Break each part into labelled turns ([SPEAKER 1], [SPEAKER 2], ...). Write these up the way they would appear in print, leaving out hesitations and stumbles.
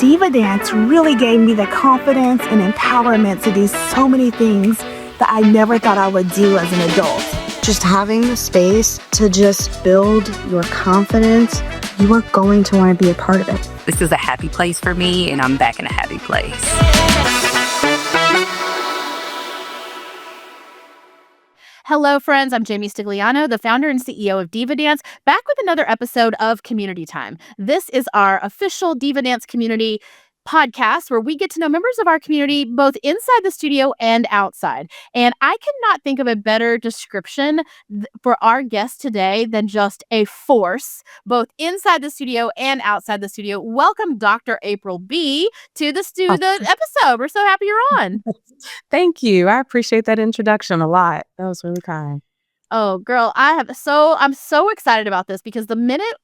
[SPEAKER 1] DivaDance really gave me the confidence and empowerment to do so many things that I never thought I would do as an adult. Just having the space to just build your confidence, you are going to want to be a part of it.
[SPEAKER 2] This is a happy place for me, and I'm back in a happy place.
[SPEAKER 3] Hello, friends. I'm Jami Stigliano, the founder and CEO of DivaDance, back with another episode of Community Time. This is our official DivaDance community podcast where we get to know members of our community both inside the studio and outside. And I cannot think of a better description for our guest today than just a force, both inside the studio and outside the studio. Welcome, Dr. April B., to the episode. We're so happy you're on.
[SPEAKER 4] Thank you. I appreciate that introduction a lot. That was really kind.
[SPEAKER 3] Oh, girl, I'm so excited about this because the minute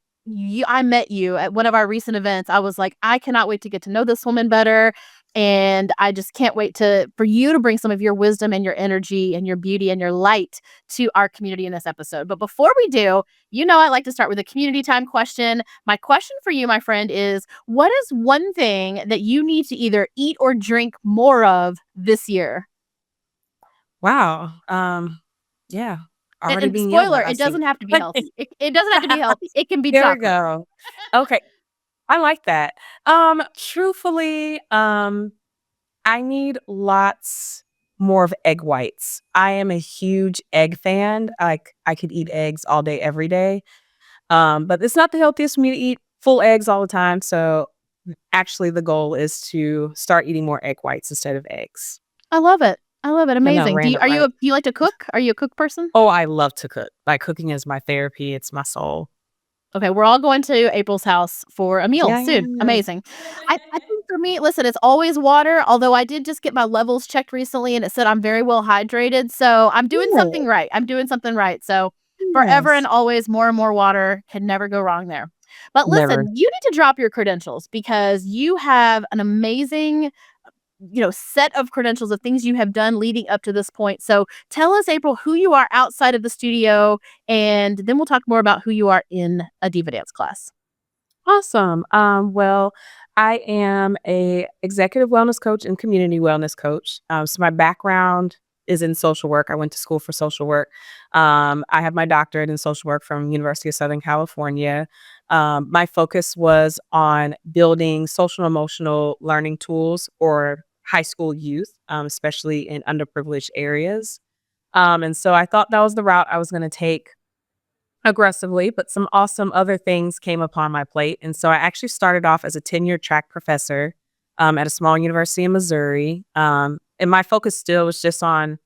[SPEAKER 3] I met you at one of our recent events, I was like, I cannot wait to get to know this woman better. And I just can't wait for you to bring some of your wisdom and your energy and your beauty and your light to our community in this episode. But before we do, I like to start with a community time question. My question for you, my friend, is what is one thing that you need to either eat or drink more of this year?
[SPEAKER 4] Wow. Yeah.
[SPEAKER 3] And spoiler, it doesn't have to be healthy. It doesn't have to be healthy. It can be
[SPEAKER 4] There
[SPEAKER 3] chocolate.
[SPEAKER 4] we go. Okay. I like that. Truthfully, I need lots more of egg whites. I am a huge egg fan. I could eat eggs all day, every day. But it's not the healthiest for me to eat full eggs all the time. So actually the goal is to start eating more egg whites instead of eggs.
[SPEAKER 3] I love it. Amazing. Do
[SPEAKER 4] random,
[SPEAKER 3] you like to cook? Are you a cook person?
[SPEAKER 4] Oh, I love to cook. Like cooking is my therapy. It's my soul.
[SPEAKER 3] Okay, we're all going to April's house for a meal soon. Yeah. Amazing. I think for me, listen, it's always water, although I did just get my levels checked recently and it said I'm very well hydrated. So I'm doing something right. So forever and always more and more water, can never go wrong there. But listen, you need to drop your credentials because you have an amazing set of credentials of things you have done leading up to this point. So tell us, April, who you are outside of the studio, and then we'll talk more about who you are in a DivaDance class.
[SPEAKER 4] Awesome. Well, I am a executive wellness coach and community wellness coach. So my background is in social work. I went to school for social work. I have my doctorate in social work from University of Southern California. My focus was on building social and emotional learning tools for high school youth, especially in underprivileged areas. And so I thought that was the route I was going to take aggressively, but some awesome other things came upon my plate. And so I actually started off as a tenure track professor at a small university in Missouri. And my focus still was just on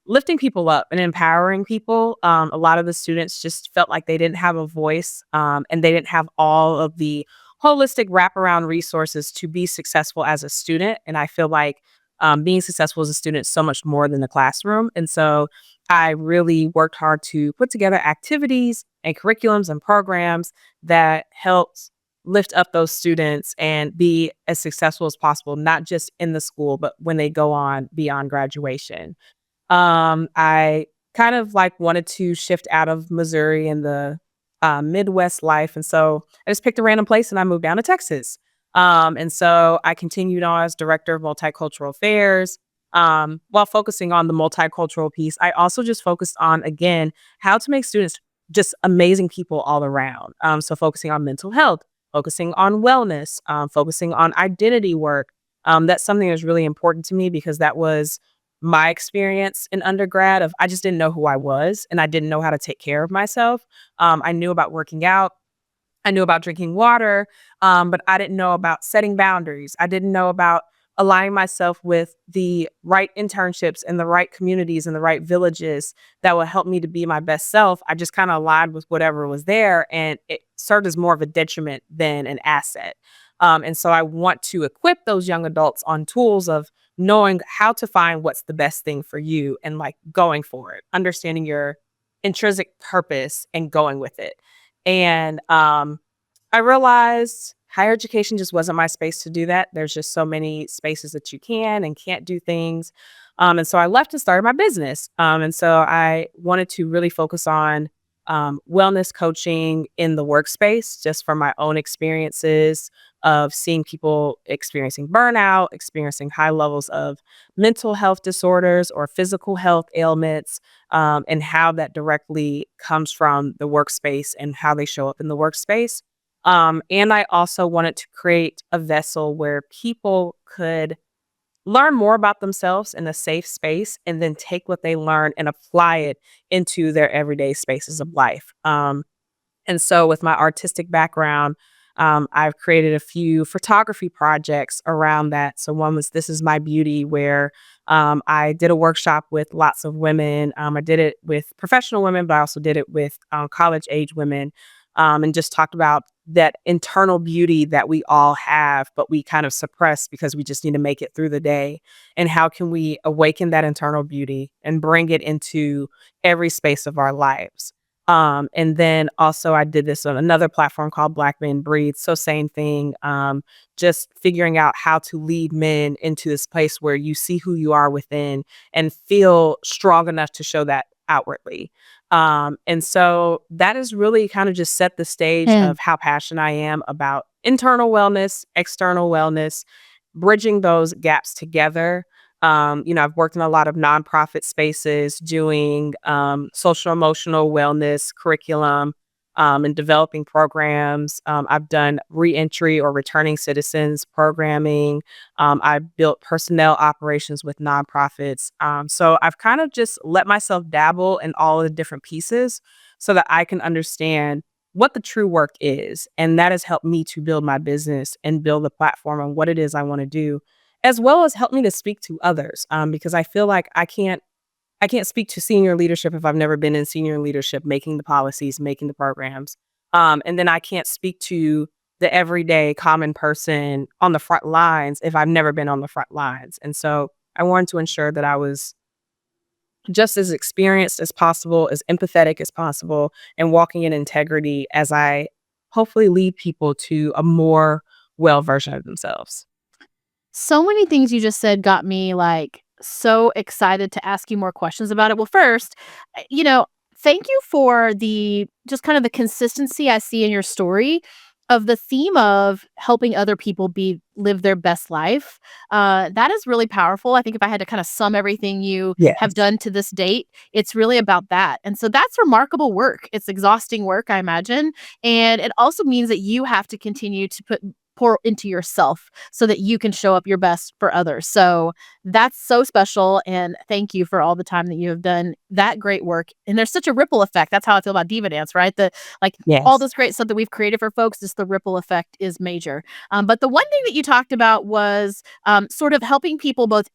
[SPEAKER 4] lifting people up and empowering people. A lot of the students just felt like they didn't have a voice and they didn't have all of the holistic wraparound resources to be successful as a student. And I feel like being successful as a student is so much more than the classroom. And so I really worked hard to put together activities and curriculums and programs that helped lift up those students and be as successful as possible, not just in the school, but when they go on beyond graduation. I kind of wanted to shift out of Missouri and the Midwest life. And so I just picked a random place and I moved down to Texas. And so I continued on as director of multicultural affairs. While focusing on the multicultural piece, I also just focused on, again, how to make students just amazing people all around. So focusing on mental health, focusing on wellness, focusing on identity work. That's something that's really important to me because that was my experience in undergrad I just didn't know who I was and I didn't know how to take care of myself. I knew about working out. I knew about drinking water, but I didn't know about setting boundaries. I didn't know about aligning myself with the right internships and the right communities and the right villages that will help me to be my best self. I just kind of aligned with whatever was there and it served as more of a detriment than an asset. And so I want to equip those young adults on tools of knowing how to find what's the best thing for you and going for it, understanding your intrinsic purpose and going with it. And I realized higher education just wasn't my space to do that. There's just so many spaces that you can and can't do things. And so I left and started my business. And so I wanted to really focus on wellness coaching in the workspace, just from my own experiences of seeing people experiencing burnout, experiencing high levels of mental health disorders or physical health ailments, and how that directly comes from the workspace and how they show up in the workspace. And I also wanted to create a vessel where people could learn more about themselves in a safe space and then take what they learn and apply it into their everyday spaces of life. And so, with my artistic background, I've created a few photography projects around that. So, one was This Is My Beauty, where I did a workshop with lots of women. I did it with professional women, but I also did it with college age women, and just talked about that internal beauty that we all have, but we kind of suppress because we just need to make it through the day. And how can we awaken that internal beauty and bring it into every space of our lives? And then also I did this on another platform called Black Men Breathe. So same thing, just figuring out how to lead men into this place where you see who you are within and feel strong enough to show that outwardly. And so that has really kind of just set the stage
[SPEAKER 3] Mm.
[SPEAKER 4] of how passionate I am about internal wellness, external wellness, bridging those gaps together. I've worked in a lot of nonprofit spaces doing social emotional wellness curriculum and developing programs. I've done reentry or returning citizens programming. I've built personnel operations with nonprofits. So I've kind of just let myself dabble in all of the different pieces so that I can understand what the true work is. And that has helped me to build my business and build the platform on what it is I want to do, as well as help me to speak to others, because I feel like I can't speak to senior leadership if I've never been in senior leadership, making the policies, making the programs. And then I can't speak to the everyday common person on the front lines if I've never been on the front lines. And so I wanted to ensure that I was just as experienced as possible, as empathetic as possible, and walking in integrity as I hopefully lead people to a more well version of themselves.
[SPEAKER 3] So many things you just said got me like so excited to ask you more questions about it. Well, first, thank you for the just kind of the consistency I see in your story of the theme of helping other people live their best life. That is really powerful. I think if I had to kind of sum everything you have
[SPEAKER 4] Yes.
[SPEAKER 3] done to this date, it's really about that. And so that's remarkable work. It's exhausting work, I imagine. And it also means that you have to continue to pour into yourself so that you can show up your best for others. So that's so special. And thank you for all the time that you have done that great work. And there's such a ripple effect. That's how I feel about DivaDance, right? All
[SPEAKER 4] Yes.
[SPEAKER 3] this great stuff that we've created for folks, just the ripple effect is major. But the one thing that you talked about was sort of helping people both,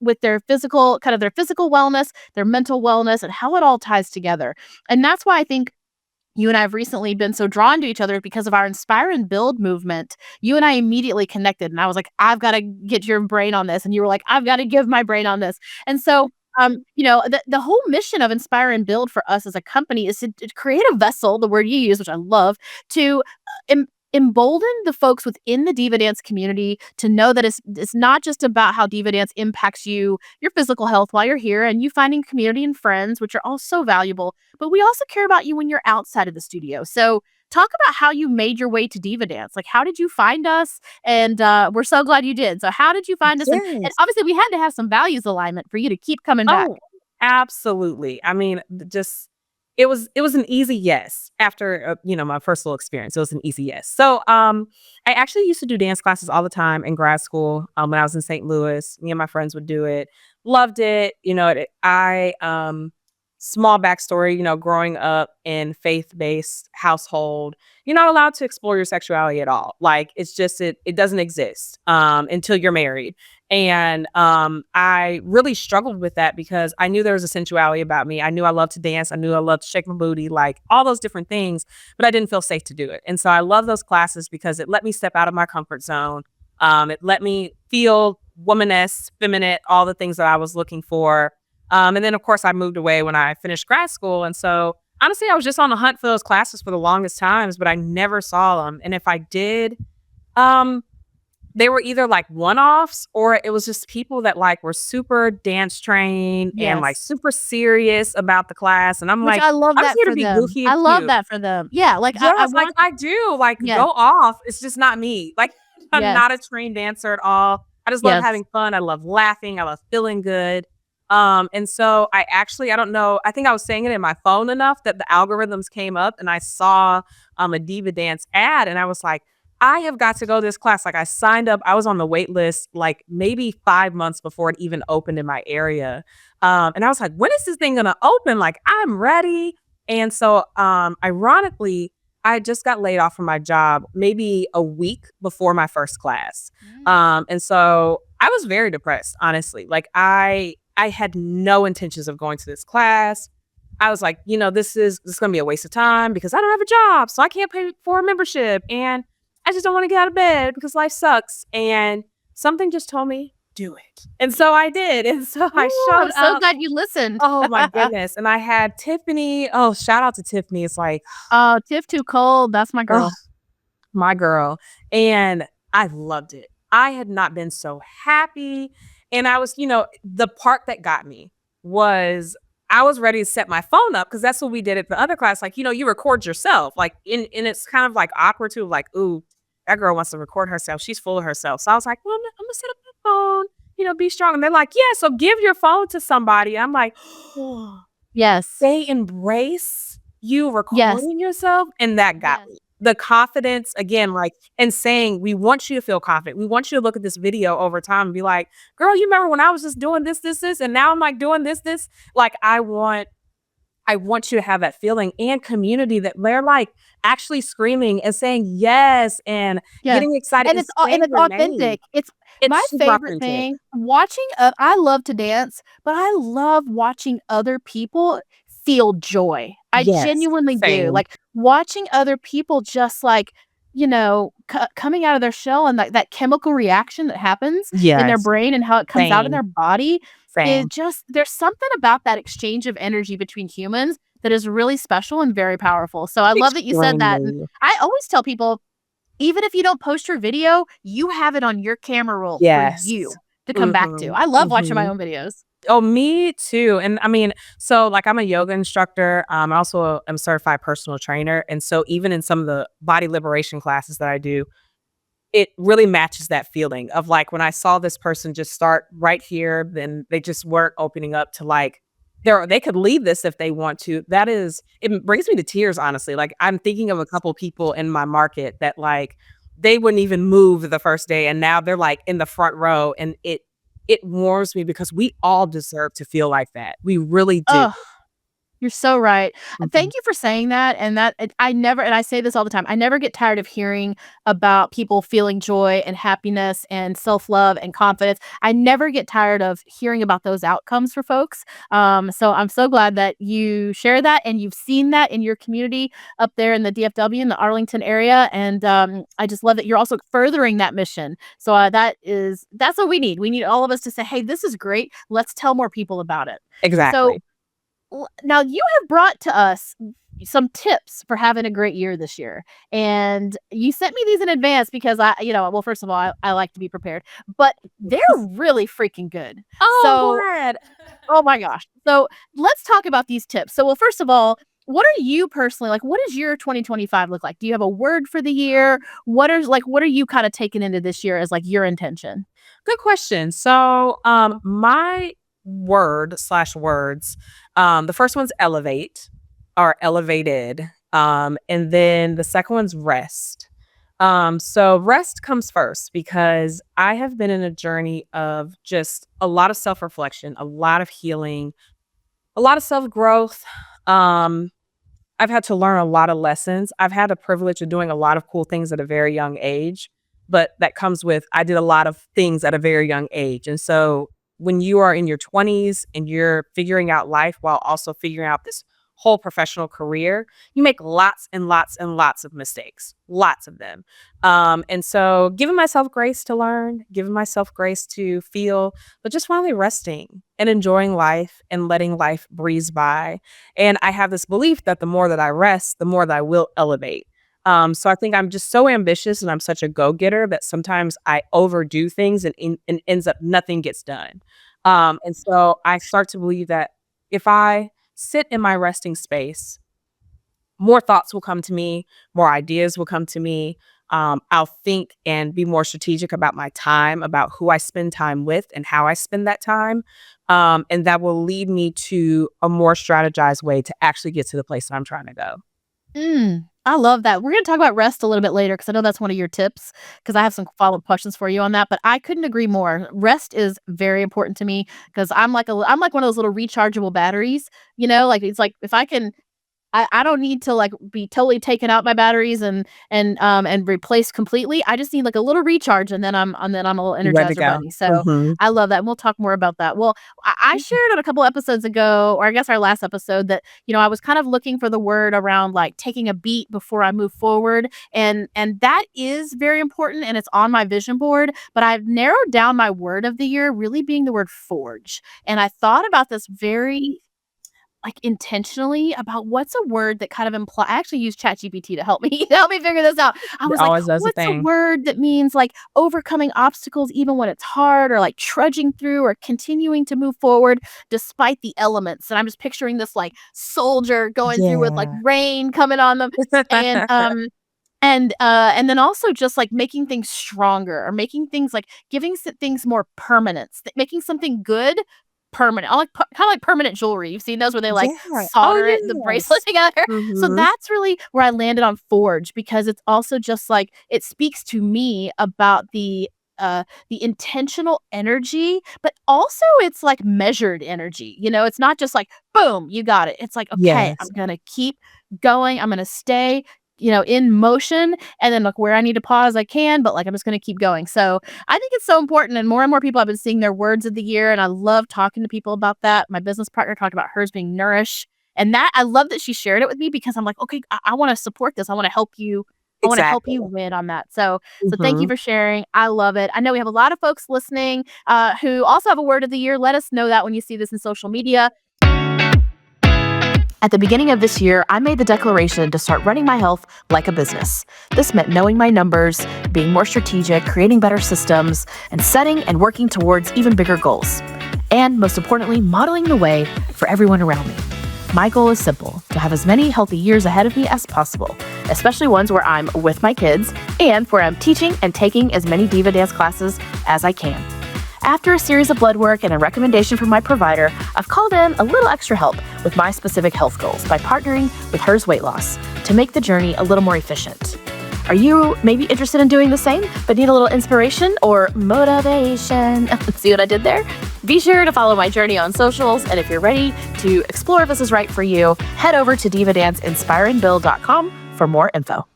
[SPEAKER 3] with their physical, kind of their physical wellness, their mental wellness, and how it all ties together. And that's why I think you and I have recently been so drawn to each other because of our Inspire and Build movement. You and I immediately connected, and I was like, I've got to get your brain on this. And you were like, I've got to give my brain on this. And so, the whole mission of Inspire and Build for us as a company is to create a vessel, the word you use, which I love, to embolden the folks within the Diva Dance community to know that it's not just about how Diva Dance impacts you, your physical health while you're here, and you finding community and friends, which are all so valuable, but we also care about you when you're outside of the studio. So talk about how you made your way to Diva Dance. Like, how did you find us? And we're so glad you did. So how did you find us? And
[SPEAKER 4] Yes.
[SPEAKER 3] obviously we had to have some values alignment for you to keep coming back.
[SPEAKER 4] Oh, absolutely. I mean, just it was an easy yes after my first little experience. It was an easy yes. So I actually used to do dance classes all the time in grad school. When I was in St. Louis, me and my friends would do it. Loved it. Small backstory, growing up in faith-based household, you're not allowed to explore your sexuality at all. Like it's just it doesn't exist until you're married. And I really struggled with that because I knew there was a sensuality about me. I knew I loved to dance. I knew I loved to shake my booty, like all those different things, but I didn't feel safe to do it. And so I love those classes because it let me step out of my comfort zone. It let me feel womaness, feminine, all the things that I was looking for. And then, of course, I moved away when I finished grad school. And so honestly, I was just on the hunt for those classes for the longest times, but I never saw them. And if I did, um, they were either like one-offs or it was just people that like were super dance trained and like
[SPEAKER 3] Yes.
[SPEAKER 4] super serious about the class. And I'm
[SPEAKER 3] Which
[SPEAKER 4] like,
[SPEAKER 3] I love
[SPEAKER 4] I'm just
[SPEAKER 3] that
[SPEAKER 4] here to
[SPEAKER 3] for
[SPEAKER 4] be
[SPEAKER 3] them.
[SPEAKER 4] goofy
[SPEAKER 3] I
[SPEAKER 4] and
[SPEAKER 3] love
[SPEAKER 4] cute.
[SPEAKER 3] that for them. Yeah, like, I
[SPEAKER 4] Yes, like
[SPEAKER 3] want
[SPEAKER 4] I do. Like
[SPEAKER 3] Yes.
[SPEAKER 4] go off. It's just not me. Like I'm
[SPEAKER 3] Yes.
[SPEAKER 4] not a trained dancer at all. I just love
[SPEAKER 3] Yes.
[SPEAKER 4] having fun. I love laughing. I love feeling good. And so I don't know, I think I was saying it in my phone enough that the algorithms came up and I saw a DivaDance ad and I was like, I have got to go to this class. Like I signed up, I was on the wait list like maybe 5 months before it even opened in my area. And I was like, when is this thing gonna open? Like I'm ready. And so ironically, I just got laid off from my job maybe a week before my first class. And so I was very depressed, honestly. Like I had no intentions of going to this class. I was like, this is gonna be a waste of time because I don't have a job, so I can't pay for a membership, and I just don't want to get out of bed because life sucks. And something just told me, do it, and so I did. And so I
[SPEAKER 3] Ooh,
[SPEAKER 4] showed
[SPEAKER 3] I'm so
[SPEAKER 4] up.
[SPEAKER 3] glad you listened.
[SPEAKER 4] Oh my goodness! And I had Tiffany. Oh, shout out to Tiffany. It's like,
[SPEAKER 3] Oh, Tiff Too Cold, that's my
[SPEAKER 4] oh,
[SPEAKER 3] girl.
[SPEAKER 4] my girl. And I loved it. I had not been so happy. And I was, the part that got me was I was ready to set my phone up because that's what we did at the other class. Like, you record yourself. Like, and it's kind of like awkward too. Like, ooh, that girl wants to record herself. She's full of herself. So I was like, well, I'm gonna set up my phone, be strong. And they're like, yeah, so give your phone to somebody. I'm like,
[SPEAKER 3] Yes.
[SPEAKER 4] they embrace you
[SPEAKER 3] Yes.
[SPEAKER 4] recording yourself. And that got
[SPEAKER 3] Yes.
[SPEAKER 4] me. The confidence again, like, and saying, we want you to feel confident. We want you to look at this video over time and be like, girl, you remember when I was just doing this, this, this, and now I'm like doing this, this. Like, I want you to have that feeling and community that they're like actually screaming and saying yes and
[SPEAKER 3] Yes.
[SPEAKER 4] getting excited
[SPEAKER 3] And
[SPEAKER 4] and
[SPEAKER 3] and
[SPEAKER 4] saying
[SPEAKER 3] it's
[SPEAKER 4] your name.
[SPEAKER 3] authentic. It's my
[SPEAKER 4] It's super
[SPEAKER 3] favorite
[SPEAKER 4] authentic.
[SPEAKER 3] thing watching I love to dance, but I love watching other people feel joy. I
[SPEAKER 4] Yes.
[SPEAKER 3] genuinely do.
[SPEAKER 4] Same.
[SPEAKER 3] Like, watching other people just, like, coming out of their shell and that chemical reaction that happens in their
[SPEAKER 4] Yes.
[SPEAKER 3] brain and how it comes out in
[SPEAKER 4] Same.
[SPEAKER 3] their body is
[SPEAKER 4] Same.
[SPEAKER 3] just there's something about that exchange of energy between humans that is really special and very powerful. So I love that you said that, and
[SPEAKER 4] Extremely.
[SPEAKER 3] I always tell people, even if you don't post your video, you have it on your camera roll for
[SPEAKER 4] Yes.
[SPEAKER 3] you to come back to.
[SPEAKER 4] Mhm.
[SPEAKER 3] I love watching my
[SPEAKER 4] Mhm.
[SPEAKER 3] own videos.
[SPEAKER 4] Oh, me too. And I mean, so like I'm a yoga instructor. I also am a certified personal trainer. And so even in some of the body liberation classes that I do, it really matches that feeling of like when I saw this person just start right here, then they just weren't opening up to like they could leave this if they want to. It brings me to tears, honestly. Like I'm thinking of a couple people in my market that like they wouldn't even move the first day and now they're like in the front row and it warms me because we all deserve to feel like that. We really do.
[SPEAKER 3] Oh, you're so right.
[SPEAKER 4] Mhm.
[SPEAKER 3] Thank you for saying that, and I never, and I say this all the time, I never get tired of hearing about people feeling joy and happiness and self-love and confidence. I never get tired of hearing about those outcomes for folks. So I'm so glad that you share that and you've seen that in your community up there in the DFW, in the Arlington area, and, I just love that you're also furthering that mission. So, that's what we need. We need all of us to say, "Hey, this is great. Let's tell more people about it." So,
[SPEAKER 4] Exactly.
[SPEAKER 3] now you have brought to us some tips for having a great year this year, and you sent me these in advance because well, first of all, I like to be prepared, but they're really freaking good.
[SPEAKER 4] Oh, I'm
[SPEAKER 3] So,
[SPEAKER 4] glad.
[SPEAKER 3] oh my gosh. So, let's talk about these tips. So, well, first of all, what are you personally like? What does your 2025 look like? Do you have a word for the year? What are you kind of taking into this year as like your intention?
[SPEAKER 4] Good question. So, my word slash words, the first one's elevate or elevated. And then the second one's rest. So rest comes first because I have been in a journey of just a lot of self-reflection, a lot of healing, a lot of self-growth. Um, I've had to learn a lot of lessons. I've had the privilege of doing a lot of cool things at a very young age, but that comes with I did a lot of things at a very young age. And so when you are in your 20s and you're figuring out life while also figuring out this whole professional career, you make lots and lots and lots of mistakes, lots of them. And so giving myself grace to learn, giving myself grace to feel, but just finally resting and enjoying life and letting life breeze by. And I have this belief that the more that I rest, the more that I will elevate. So I think I'm just so ambitious and I'm such a go-getter that sometimes I overdo things and ends up nothing gets done. And so I start to believe that if I sit in my resting space, more thoughts will come to me, more ideas will come to me. I'll think and be more strategic about my time, about who I spend time with and how I spend that time. And that will lead me to a more strategized way to actually get to the place that I'm trying to go.
[SPEAKER 3] I love that. We're gonna talk about rest a little bit later because I know that's one of your tips. Because I have some follow-up questions for you on that, but I couldn't agree more. Rest is very important to me because I'm like one of those little rechargeable batteries, like, it's like if I can I don't need to, like, be totally taken out my batteries and replaced completely. I just need, like, a little recharge, and then I'm a little
[SPEAKER 4] You ready to
[SPEAKER 3] Energizer
[SPEAKER 4] go?
[SPEAKER 3] bunny, so
[SPEAKER 4] Mhm.
[SPEAKER 3] I love that, and we'll talk more about that. Well, I shared on a couple episodes ago, or I guess our last episode, that, I was kind of looking for the word around, like, taking a beat before I move forward, and that is very important, and it's on my vision board, but I've narrowed down my word of the year really being the word forge, and I thought about this very, like, intentionally about what's a word that kind of imply. I actually used ChatGPT to help me to help me figure this out. I
[SPEAKER 4] It
[SPEAKER 3] was like,
[SPEAKER 4] always does a
[SPEAKER 3] "What's a
[SPEAKER 4] thing.
[SPEAKER 3] word that means, like, overcoming obstacles even when it's hard, or, like, trudging through, or continuing to move forward despite the elements?" And I'm just picturing this, like, soldier going through with, like,
[SPEAKER 4] Yeah.
[SPEAKER 3] rain coming on them, and, and then also just, like, making things stronger, or making things, like, giving things more permanence, making something good permanent. I like kinda like permanent jewelry. You've seen those where they, like,
[SPEAKER 4] Yeah. Oh,
[SPEAKER 3] solder the bracelet
[SPEAKER 4] yes.
[SPEAKER 3] together? So
[SPEAKER 4] Mhm.
[SPEAKER 3] that's really where I landed on forge, because it's also just, like, it speaks to me about the intentional energy, but also it's, like, measured energy, it's not just like, "Boom, you got it." It's like, "Okay, I'm
[SPEAKER 4] Yes.
[SPEAKER 3] gonna keep going. I'm gonna stay, in motion, and then, look, where I need to pause, I can, but, like, I'm just gonna keep going." So, I think it's so important, and more people have been seeing their words of the year, and I love talking to people about that. My business partner talked about hers being nourish, and that I love that she shared it with me, because I'm like, "Okay, I wanna support this. I wanna help
[SPEAKER 4] Exactly.
[SPEAKER 3] you win on that." So thank you
[SPEAKER 4] Mhm.
[SPEAKER 3] for sharing. I love it. I know we have a lot of folks listening, who also have a word of the year. Let us know that when you see this in social media. At the beginning of this year, I made the declaration to start running my health like a business. This meant knowing my numbers, being more strategic, creating better systems, and setting and working towards even bigger goals. And most importantly, modeling the way for everyone around me. My goal is simple: to have as many healthy years ahead of me as possible, especially ones where I'm with my kids and where I'm teaching and taking as many DivaDance classes as I can. After a series of blood work and a recommendation from my provider, I've called in a little extra help with my specific health goals by partnering with hers weight loss to make the journey a little more efficient. Are you maybe interested in doing the same, but need a little inspiration or motivation? See what I did there? Be sure to follow my journey on socials, and if you're ready to explore if this is right for you, head over to DivaDanceInspiringBill.com for more info.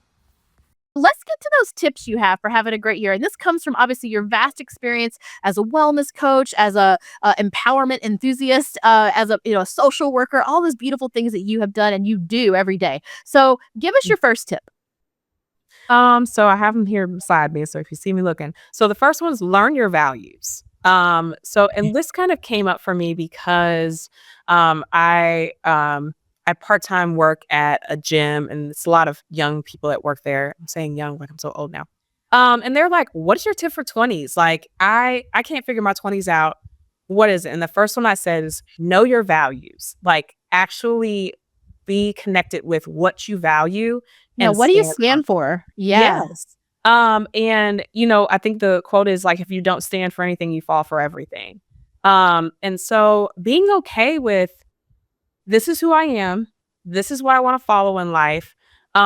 [SPEAKER 3] Let's get to those tips you have for having a great year. And this comes from obviously your vast experience as a wellness coach, as a empowerment enthusiast, as a social worker, all those beautiful things that you have done and you do every day. So give us your first tip.
[SPEAKER 4] So I have them here beside me, so if you see me looking. So the first one is learn your values. And this kind of came up for me because I part-time work at a gym and it's a lot of young people that work there. I'm saying young, like I'm so old now. And they're like, "What is your tip for 20s?" Like I can't figure my 20s out. What is it? And the first one I said is know your values. Like actually be connected with what you value
[SPEAKER 3] Yeah,
[SPEAKER 4] and
[SPEAKER 3] what do you
[SPEAKER 4] stand on.
[SPEAKER 3] stand for? Yeah.
[SPEAKER 4] Yes. And I think the quote is like, if you don't stand for anything, you fall for everything. And so being okay with this is who I am, this is what I want to follow in life,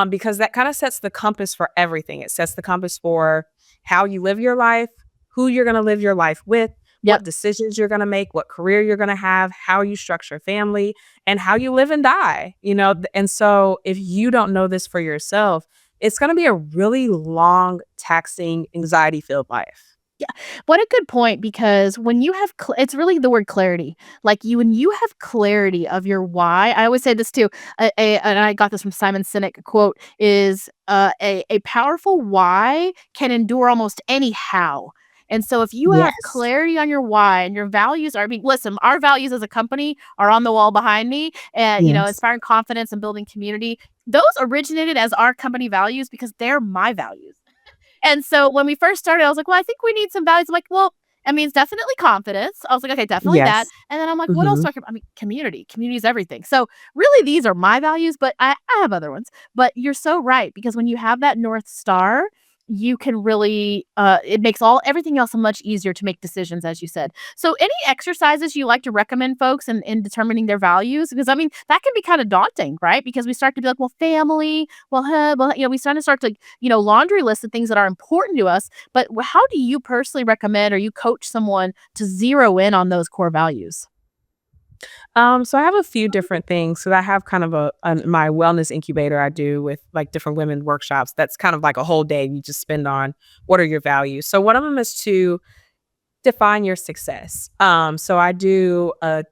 [SPEAKER 4] because that kind of sets the compass for everything. It sets the compass for how you live your life, who you're going to live your life with,
[SPEAKER 3] Yep.
[SPEAKER 4] what decisions you're going to make, what career you're going to have, how you structure family, and how you live and die. And so if you don't know this for yourself, it's going to be a really long, taxing, anxiety filled life.
[SPEAKER 3] Yeah. What a good point, because when you have it's really the word clarity. Like, when you have clarity of your why. I always say this too. And I got this from Simon Sinek quote is, a powerful why can endure almost any how. And so if you have
[SPEAKER 4] Yes.
[SPEAKER 3] clarity on your why and your values are, I mean, listen, our values as a company are on the wall behind me, and,
[SPEAKER 4] Yes.
[SPEAKER 3] inspiring confidence and building community. Those originated as our company values because they're my values. And so when we first started, I was like, well, I think we need some values. I'm like, well, I mean, it's definitely confidence. I was like, okay, definitely that.
[SPEAKER 4] Yes.
[SPEAKER 3] And then I'm like, what else
[SPEAKER 4] Mhm.
[SPEAKER 3] do I, I mean, community. Community is everything. So really, these are my values, but I have other ones. But you're so right, because when you have that North Star, you can really, it makes everything else much easier to make decisions, as you said. So any exercises you like to recommend folks in determining their values? Because I mean, that can be kind of daunting, right? Because we start to be like, well, family, well, we start to, laundry list of things that are important to us. But how do you personally recommend, or you coach someone to zero in on those core values?
[SPEAKER 4] So I have a few different things. So I have kind of my wellness incubator I do with like different women workshops. That's kind of like a whole day you just spend on what are your values. So one of them is to define your success. So I do a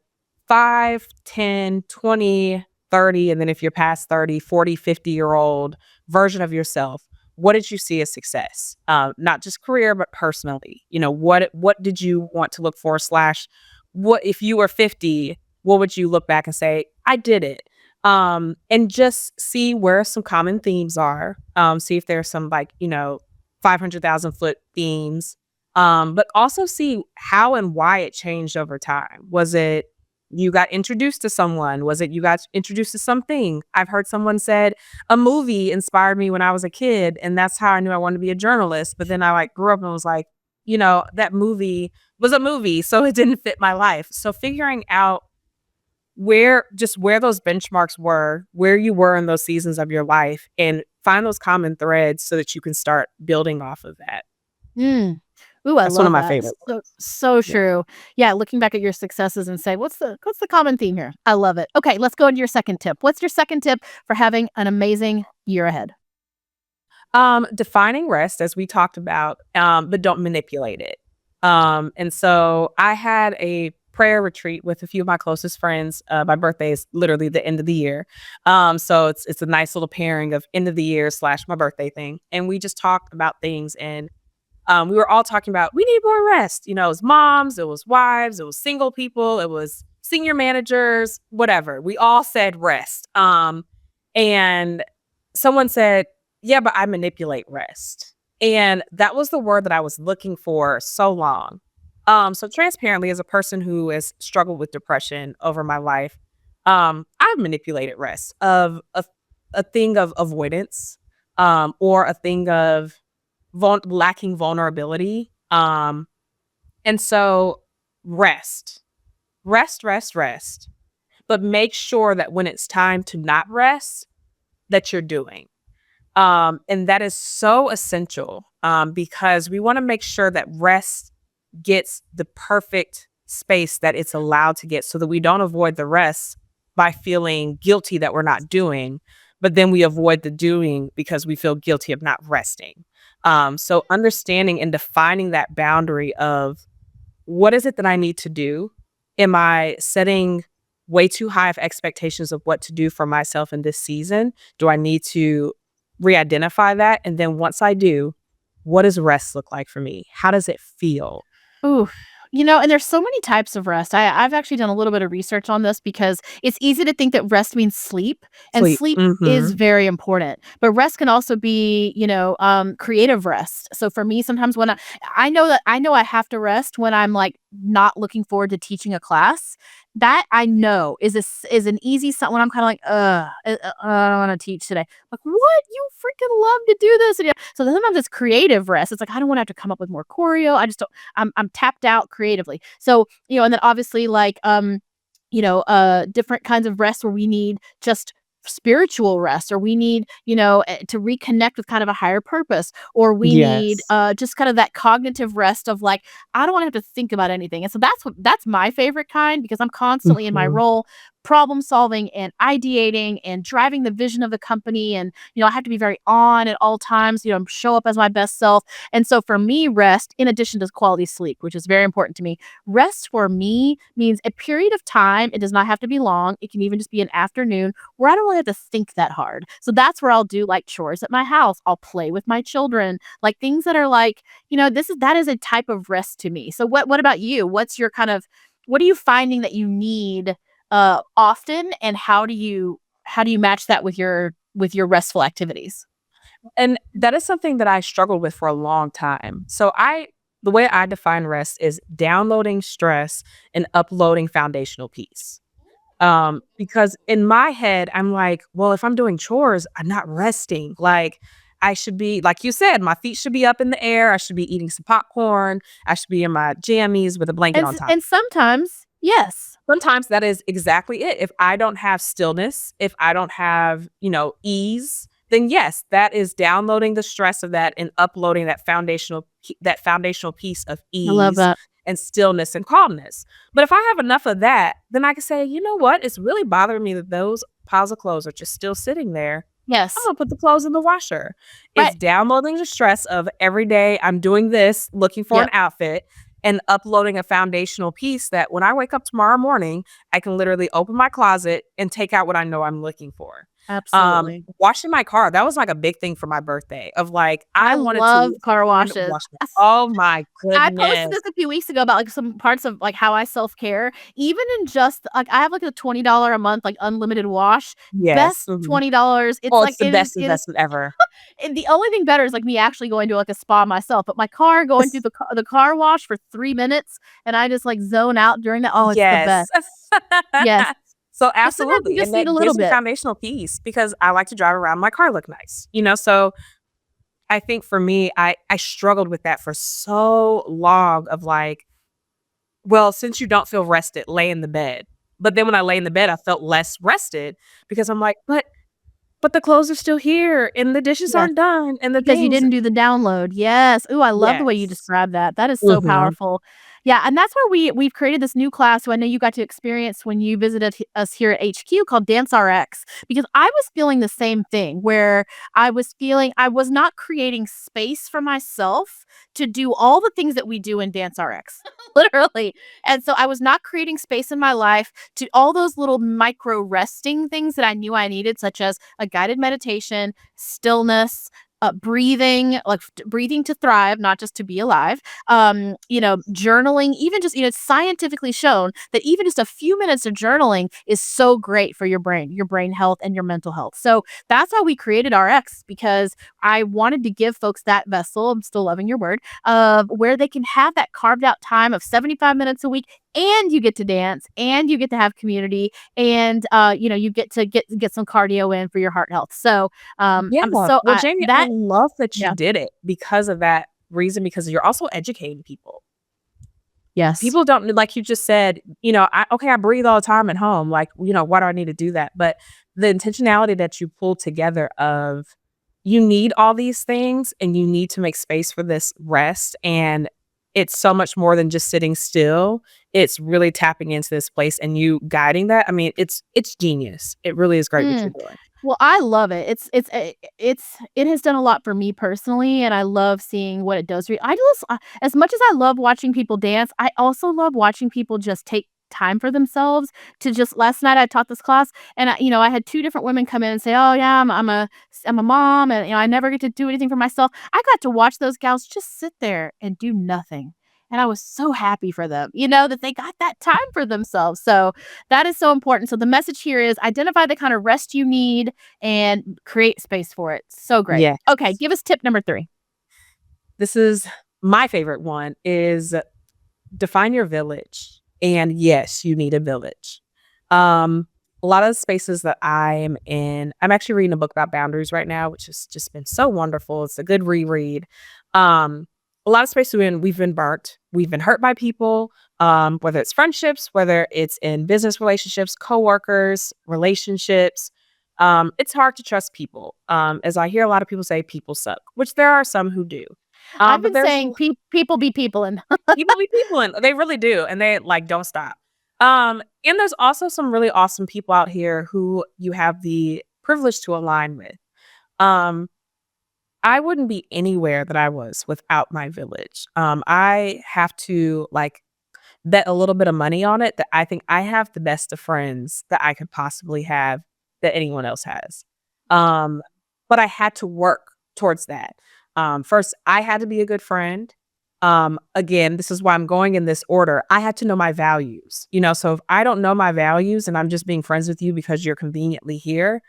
[SPEAKER 4] 5, 10, 20, 30, and then if you're past 30, 40, 50-year-old version of yourself, what did you see as success? Not just career, but personally. What did you want to look for, slash, what if you were 50, what would you look back and say, I did it? And just see where some common themes are. See if there's some 500,000 foot themes. But also see how and why it changed over time. Was it you got introduced to someone? Was it you got introduced to something? I've heard someone said a movie inspired me when I was a kid, and that's how I knew I wanted to be a journalist. But then I grew up and was like, that movie was a movie, so it didn't fit my life. So figuring out where those benchmarks were, where you were in those seasons of your life, and find those common threads so that you can start building off of that.
[SPEAKER 3] Mm. Ooh, I
[SPEAKER 4] That's one of
[SPEAKER 3] love
[SPEAKER 4] my
[SPEAKER 3] that.
[SPEAKER 4] favorite
[SPEAKER 3] So
[SPEAKER 4] ones.
[SPEAKER 3] true. Yeah, looking back at your successes and say, what's the common theme here? I love it. Okay, let's go into your second tip. What's your second tip for having an amazing year ahead?
[SPEAKER 4] Defining rest, as we talked about, but don't manipulate it. And so I had a prayer retreat with a few of my closest friends. My birthday is literally the end of the year. So it's a nice little pairing of end of the year slash my birthday thing. And we just talked about things, and we were all talking about we need more rest. It was moms, it was wives, it was single people, it was senior managers, whatever. We all said rest. And someone said, yeah, but I manipulate rest. And that was the word that I was looking for so long. So transparently, as a person who has struggled with depression over my life, I've manipulated rest of a thing of avoidance, or a thing of lacking vulnerability. And so rest, rest, but make sure that when it's time to not rest, that you're doing. And that is so essential, because we want to make sure that rest gets the perfect space that it's allowed to get, so that we don't avoid the rest by feeling guilty that we're not doing, but then we avoid the doing because we feel guilty of not resting. So understanding and defining that boundary of what is it that I need to do? Am I setting way too high of expectations of what to do for myself in this season? Do I need to re-identify that? And then once I do, what does rest look like for me? How does it feel?
[SPEAKER 3] Ooh, and there's so many types of rest. I've actually done a little bit of research on this because it's easy to think that rest means sleep, and
[SPEAKER 4] Sleep.
[SPEAKER 3] sleep is
[SPEAKER 4] Mhm.
[SPEAKER 3] very important. But rest can also be, creative rest. So for me, sometimes when I know I have to rest when I'm like not looking forward to teaching a class. That I know is an easy when I'm kind of like, I don't want to teach today. Like, what? You freaking love to do this. And so sometimes it's creative rest. It's like I don't want to have to come up with more choreo. I just don't. I'm tapped out creatively. So, and then obviously like different kinds of rest where we need just spiritual rest, or we need, to reconnect with kind of a higher purpose, or we need
[SPEAKER 4] Yes.
[SPEAKER 3] just kind of that cognitive rest of like I don't want to have to think about anything. And so that's my favorite kind, because I'm constantly in my
[SPEAKER 4] Mhm.
[SPEAKER 3] role. problem solving and ideating and driving the vision of the company. And, I have to be very on at all times, show up as my best self. And so for me, rest, in addition to quality sleep, which is very important to me, rest for me means a period of time. It does not have to be long. It can even just be an afternoon where I don't really have to think that hard. So that's where I'll do like chores at my house. I'll play with my children, like things that are like, that is a type of rest to me. So what about you? What are you finding that you need often, and how do you match that with your restful activities?
[SPEAKER 4] And that is something that I struggled with for a long time. So the way I define rest is downloading stress and uploading foundational peace. Because in my head, I'm like, well, if I'm doing chores, I'm not resting. Like, I should be, like you said, my feet should be up in the air. I should be eating some popcorn. I should be in my jammies with a blanket on top.
[SPEAKER 3] And sometimes, yes.
[SPEAKER 4] Sometimes that is exactly it. If I don't have stillness, if I don't have, ease, then yes, that is downloading the stress of that and uploading that foundational piece of
[SPEAKER 3] I love
[SPEAKER 4] ease
[SPEAKER 3] that.
[SPEAKER 4] and stillness and calmness. But if I have enough of that, then I can say, you know what? It's really bothering me that those piles of clothes are just still sitting there.
[SPEAKER 3] Yes.
[SPEAKER 4] I'm gonna put the clothes in the washer.
[SPEAKER 3] Right.
[SPEAKER 4] It's downloading the stress of every day I'm doing this, looking for an outfit, and uploading a foundational piece that when I wake up tomorrow morning, I can literally open my closet and take out what I know I'm looking for.
[SPEAKER 3] Absolutely.
[SPEAKER 4] Washing my car, that was like a big thing for my birthday of like, I wanted
[SPEAKER 3] love
[SPEAKER 4] to
[SPEAKER 3] car washes.
[SPEAKER 4] wash oh my
[SPEAKER 3] I posted
[SPEAKER 4] goodness.
[SPEAKER 3] this a few weeks ago about like some parts of like how I self-care, even in just like I have like a $20 a month like unlimited wash.
[SPEAKER 4] Yes.
[SPEAKER 3] Best $20. It's
[SPEAKER 4] Oh,
[SPEAKER 3] like
[SPEAKER 4] it's the best investment ever.
[SPEAKER 3] And the only thing better is like me actually going to like a spa myself, but my car going through the car wash for 3 minutes and I just like zone out during that. Oh, it's the best. Yes.
[SPEAKER 4] So
[SPEAKER 3] But sometimes you
[SPEAKER 4] absolutely.
[SPEAKER 3] just
[SPEAKER 4] And that
[SPEAKER 3] need a
[SPEAKER 4] gives
[SPEAKER 3] little
[SPEAKER 4] me
[SPEAKER 3] bit.
[SPEAKER 4] foundational piece because I like to drive around my car look nice. So I think for me, I struggled with that for so long of like, well, since you don't feel rested, lay in the bed. But then when I lay in the bed, I felt less rested because I'm like, but the clothes are still here and the dishes
[SPEAKER 3] Yes.
[SPEAKER 4] aren't done and the
[SPEAKER 3] Because you
[SPEAKER 4] things.
[SPEAKER 3] didn't do the download. Yes. Ooh, I love the way you
[SPEAKER 4] Yes.
[SPEAKER 3] described that. That is so
[SPEAKER 4] Mhm.
[SPEAKER 3] powerful. Yeah, and that's where we've created this new class who I know you got to experience when you visited us here at HQ called DanceRx, because I was feeling the same thing where I was feeling I was not creating space for myself to do all the things that we do in DanceRx. Literally. And so I was not creating space in my life to all those little micro resting things that I knew I needed, such as a guided meditation, stillness, breathing, like breathing to thrive, not just to be alive. Journaling, even just, it's scientifically shown that even just a few minutes of journaling is so great for your brain health and your mental health. So that's how we created RX, because I wanted to give folks that vessel. I'm still loving your word of where they can have that carved out time of 75 minutes a week, and you get to dance and you get to have community and you get to get some cardio in for your heart health. So
[SPEAKER 4] Yeah. Well, Jamie, I love that you
[SPEAKER 3] Yeah.
[SPEAKER 4] did it because of that reason, because you're also educating people.
[SPEAKER 3] Yes.
[SPEAKER 4] People don't, like you just said, I breathe all the time at home. Like, why do I need to do that? But the intentionality that you pull together of you need all these things and you need to make space for this rest. And it's so much more than just sitting still. It's really tapping into this place and you guiding that. I mean, it's genius. It really is great what you're doing.
[SPEAKER 3] Well, I love it. It has done a lot for me personally, and I love seeing what it does for you. I just as much as I love watching people dance, I also love watching people just take time for themselves to just last night I taught this class and I had two different women come in and say, "Oh yeah, I'm a mom and I never get to do anything for myself." I got to watch those gals just sit there and do nothing. And I was so happy for them, that they got that time for themselves. So that is so important. So the message here is identify the kind of rest you need and create space for it. So great.
[SPEAKER 4] Yes.
[SPEAKER 3] Okay, give us tip number 3.
[SPEAKER 4] This is my favorite one is define your village. And yes, you need a village. A lot of the spaces that I am in, I'm actually reading a book about boundaries right now, which has just been so wonderful. It's a good reread. A lot of spaces we've been burnt. We've been hurt by people, whether it's friendships, whether it's in business relationships, coworkers, relationships. It's hard to trust people. As I hear a lot of people say, people suck, which there are some who do.
[SPEAKER 3] I've been saying people be people and
[SPEAKER 4] people be people, and they really do, and they like don't stop. And there's also some really awesome people out here who you have the privilege to align with. Um, I wouldn't be anywhere that I was without my village. I have to like bet a little bit of money on it that I think I have the best of friends that I could possibly have that anyone else has. Um, but I had to work towards that. First, I had to be a good friend. Again, this is why I'm going in this order. I had to know my values, so if I don't know my values and I'm just being friends with you because you're conveniently here,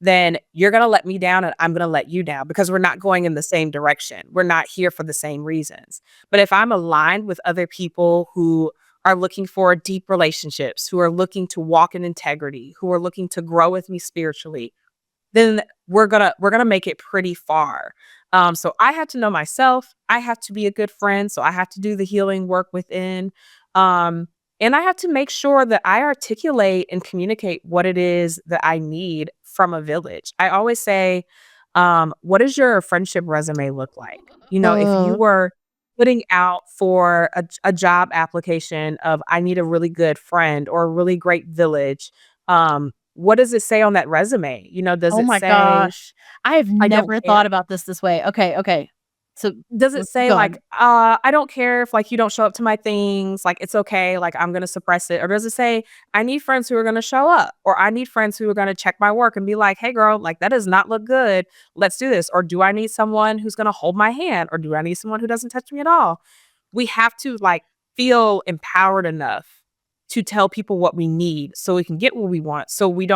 [SPEAKER 4] then you're going to let me down and I'm going to let you down because we're not going in the same direction. We're not here for the same reasons. But if I'm aligned with other people who are looking for deep relationships, who are looking to walk in integrity, who are looking to grow with me spiritually, then we're gonna make it pretty far. So I have to know myself. I have to be a good friend. So I have to do the healing work within. Um, and I have to make sure that I articulate and communicate what it is that I need from a village. I always say, what does your friendship resume look like? If you
[SPEAKER 3] Uh,
[SPEAKER 4] were putting out for a job application of I need a really good friend or a really great village, what does it say on that resume? Does
[SPEAKER 3] oh
[SPEAKER 4] it
[SPEAKER 3] my
[SPEAKER 4] say,
[SPEAKER 3] gosh. I've
[SPEAKER 4] "I don't
[SPEAKER 3] never
[SPEAKER 4] care"?
[SPEAKER 3] thought about this way. Okay, okay. So
[SPEAKER 4] Does it
[SPEAKER 3] let's
[SPEAKER 4] say,
[SPEAKER 3] go
[SPEAKER 4] like,
[SPEAKER 3] on.
[SPEAKER 4] "I don't care if, like, you don't show up to my things, like, it's okay, like, I'm gonna suppress it," or does it say, "I need friends who are gonna show up," or, "I need friends who are gonna check my work and be like, 'Hey, girl, like, that does not look good. Let's do this,' or, 'Do I need someone who's gonna hold my hand,' or, 'Do I need someone who doesn't touch me at all?" We have to, like, feel empowered enough to tell people what we need so we can get what we want, so we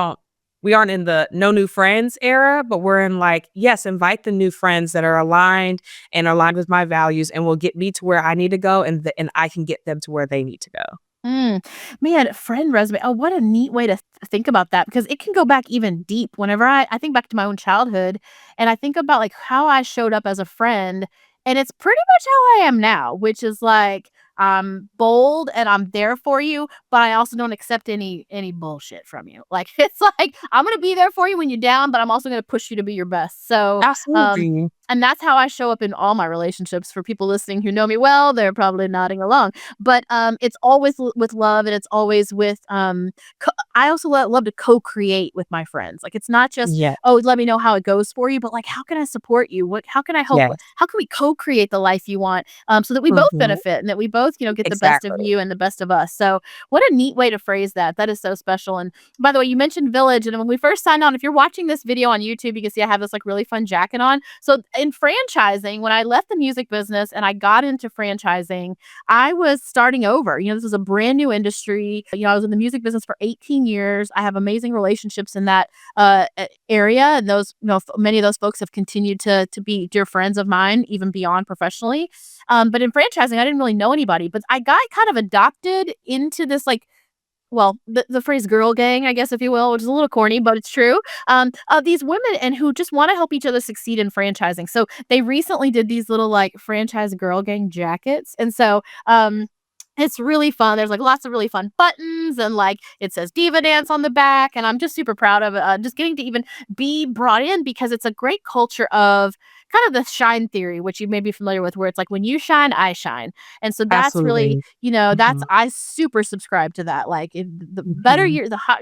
[SPEAKER 4] aren't in the no new friends era, but we're in, like, yes, invite the new friends that are aligned with my values and will get me to where I need to go, and I can get them to where they need to go.
[SPEAKER 3] Mm, man, friend resume. Oh, what a neat way to think about that because it can go back even deep. Whenever I think back to my own childhood and I think about like how I showed up as a friend, and it's pretty much how I am now, which is like I'm bold and I'm there for you, but I also don't accept any bullshit from you. Like it's like I'm gonna be there for you when you're down, but I'm also gonna push you to be your best. So
[SPEAKER 4] Absolutely.
[SPEAKER 3] and that's how I show up in all my relationships. For people listening who know me well, they're probably nodding along. But, it's always with love and it's always with, I also love to co-create with my friends. Like, it's not just,
[SPEAKER 4] Yeah.
[SPEAKER 3] "Oh, let me know how it goes for you," but, like, "How can I support you? How can I help?
[SPEAKER 4] Yes.
[SPEAKER 3] How can we co-create the life you want, so that we both
[SPEAKER 4] Mhm.
[SPEAKER 3] benefit and that we both, get the best of
[SPEAKER 4] Exactly.
[SPEAKER 3] you and the best of us?" So, what a neat way to phrase that. That is so special, and by the way, you mentioned village, and when we first signed on, if you're watching this video on YouTube, you can see I have this, like, really fun jacket on. So, in franchising, when I left the music business and I got into franchising, I was starting over. This was a brand new industry. I was in the music business for 18 years. I have amazing relationships in that area, and those, many of those folks have continued to be dear friends of mine, even beyond professionally. But in franchising, I didn't really know anybody, but I got kind of adopted into this like well, the phrase girl gang, I guess, if you will, which is a little corny, but it's true. These women and who just want to help each other succeed in franchising. So they recently did these little like franchise girl gang jackets. And so it's really fun. There's like lots of really fun buttons and like it says DivaDance on the back. And I'm just super proud of it. Just getting to even be brought in because it's a great culture of kind of the shine theory, which you may be familiar with, where it's like when you shine, I shine. And so that's really,
[SPEAKER 4] Absolutely.
[SPEAKER 3] that's
[SPEAKER 4] Mhm.
[SPEAKER 3] I super subscribe to that. Like the better
[SPEAKER 4] Mhm.
[SPEAKER 3] you're, the hot,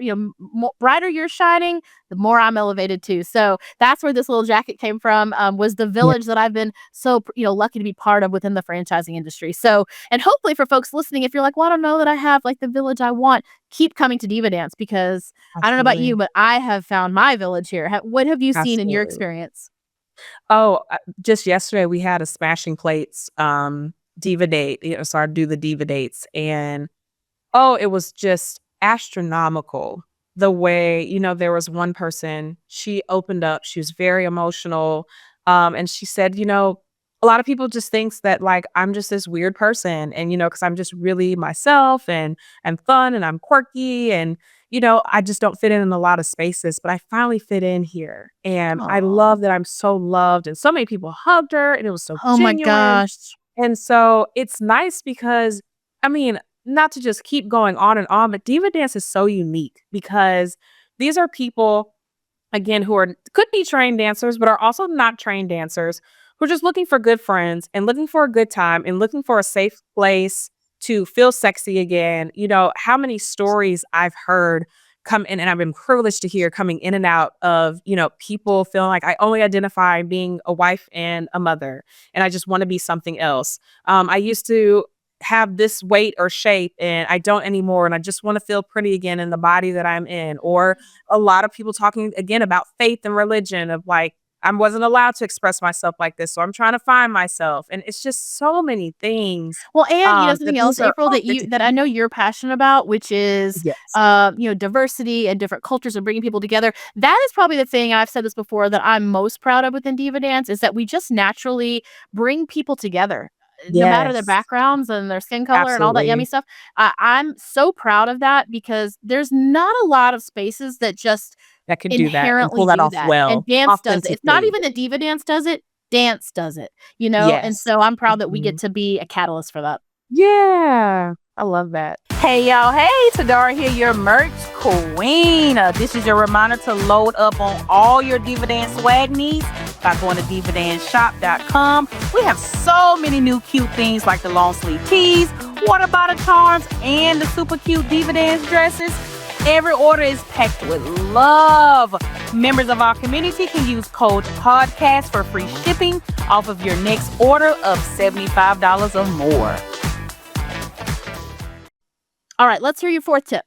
[SPEAKER 3] brighter you're shining, the more I'm elevated too. So that's where this little jacket came from. Was the
[SPEAKER 4] Yeah.
[SPEAKER 3] village that I've been so lucky to be part of within the franchising industry. So and hopefully for folks listening, if you're like, well, I don't know that I have like the village I want, keep coming to Diva Dance because I don't know about you,
[SPEAKER 4] Absolutely.
[SPEAKER 3] but I have found my village here. What have you seen in your
[SPEAKER 4] Absolutely.
[SPEAKER 3] experience?
[SPEAKER 4] Oh, just yesterday we had a Smashing Plates, diva date, so I do the diva dates, and oh, it was just astronomical the way, there was one person, she opened up, she was very emotional, and she said, "A lot of people just thinks that, like, I'm just this weird person and, because 'cause I'm just really myself and fun and I'm quirky and, I just don't fit in a lot of spaces, but I finally fit in here, and I
[SPEAKER 3] Oh,
[SPEAKER 4] love that I'm so loved," and so many people hugged her, and it was so
[SPEAKER 3] oh my
[SPEAKER 4] genuine,
[SPEAKER 3] gosh.
[SPEAKER 4] and so it's nice because, I mean, not to just keep going on, but diva dance is so unique because these are people, again, who could be trained dancers, but are also not trained dancers who are just looking for good friends and looking for a good time and looking for a safe place to feel sexy again. You know, how many stories I've heard come in, and I've been privileged to hear coming in and out of, you know, people feeling like I only identify being a wife and a mother, and I just want to be something else. I used to have this weight or shape and I don't anymore, and I just want to feel pretty again in the body that I'm in. Or a lot of people talking again about faith and religion of like, I wasn't allowed to express myself like this, so I'm trying to find myself. And it's just so many things
[SPEAKER 3] Well, and
[SPEAKER 4] that
[SPEAKER 3] something
[SPEAKER 4] these
[SPEAKER 3] else,
[SPEAKER 4] are
[SPEAKER 3] April,
[SPEAKER 4] all
[SPEAKER 3] that
[SPEAKER 4] meant to
[SPEAKER 3] I
[SPEAKER 4] keep.
[SPEAKER 3] know you're passionate about, which is
[SPEAKER 4] Yes.
[SPEAKER 3] diversity and different cultures and bringing people together. That is probably the thing, I've said this before, that I'm most proud of within Diva Dance, is that we just naturally bring people together, no matter their
[SPEAKER 4] Yes.
[SPEAKER 3] backgrounds and their skin color and all that yummy
[SPEAKER 4] Absolutely.
[SPEAKER 3] stuff. I'm so proud of that because there's not a lot of spaces that just
[SPEAKER 4] That could do that and
[SPEAKER 3] inherently
[SPEAKER 4] pull that
[SPEAKER 3] do
[SPEAKER 4] off
[SPEAKER 3] that, and
[SPEAKER 4] well,
[SPEAKER 3] dance does it. It's not
[SPEAKER 4] authentically.
[SPEAKER 3] even that Diva Dance does it, dance does it, and
[SPEAKER 4] Yes.
[SPEAKER 3] so I'm proud that we get
[SPEAKER 4] Mhm.
[SPEAKER 3] to be a catalyst for that.
[SPEAKER 4] Yeah. I love that.
[SPEAKER 5] Hey y'all, hey, Tadara here, your merch queen. This is your reminder to load up on all your DivaDance swag needs by going to DivaDanceShop.com. We have so many new cute things like the long sleeve tees, water bottle charms, and the super cute DivaDance dresses. Every order is packed with love. Members of our community can use code PODCAST for free shipping off of your next order of $75 or more.
[SPEAKER 3] All right, let's hear your fourth tip.